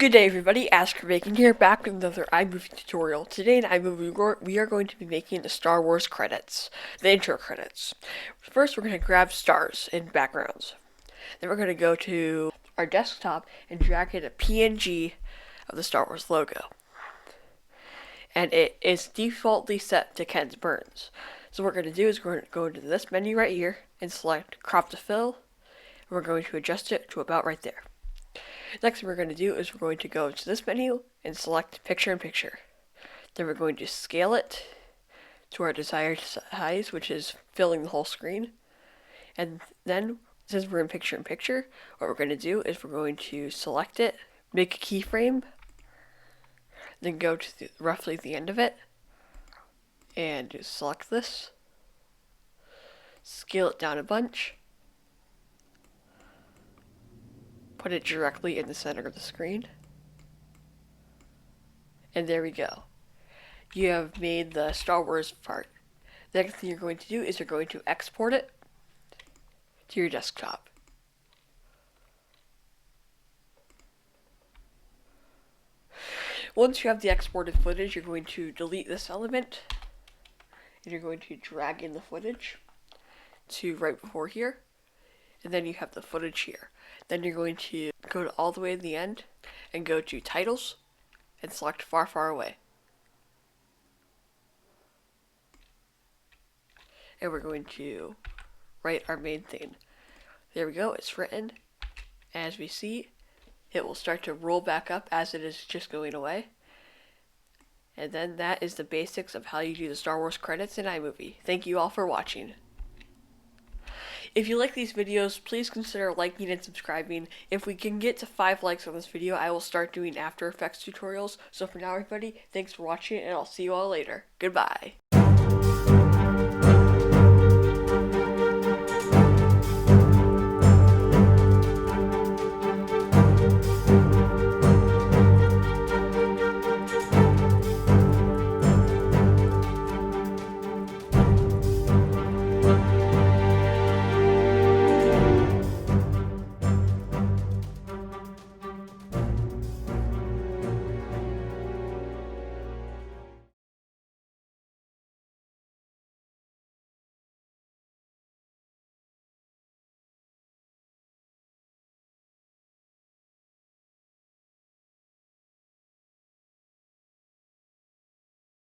Good day everybody, Asker Bacon here, back with another iMovie tutorial. Today in iMovie we are going to be making the Star Wars credits, the intro credits. First we're going to grab stars and backgrounds. Then we're going to go to our desktop and drag in a PNG of the Star Wars logo. And it is defaultly set to Ken's Burns. So what we're going to do is we're going to go into this menu right here and select crop to fill. And we're going to adjust it to about right there. Next thing we're going to do is we're going to go to this menu and select picture in picture. Then we're going to scale it to our desired size, which is filling the whole screen. And then, since we're in picture, what we're going to do is we're going to select it, make a keyframe, then go to roughly the end of it, and select this, scale it down a bunch, put it directly in the center of the screen. And there we go. You have made the Star Wars part. The next thing you're going to do is you're going to export it to your desktop. Once you have the exported footage, you're going to delete this element. And you're going to drag in the footage to right before here. And then you have the footage here. Then you're going to go to all the way to the end and go to titles and select far, far away. And we're going to write our main theme. There we go, it's written. As we see, it will start to roll back up as it is just going away. And then that is the basics of how you do the Star Wars credits in iMovie. Thank you all for watching. If you like these videos, please consider liking and subscribing. If we can get to 5 likes on this video, I will start doing After Effects tutorials. So for now, everybody, thanks for watching, and I'll see you all later. Goodbye.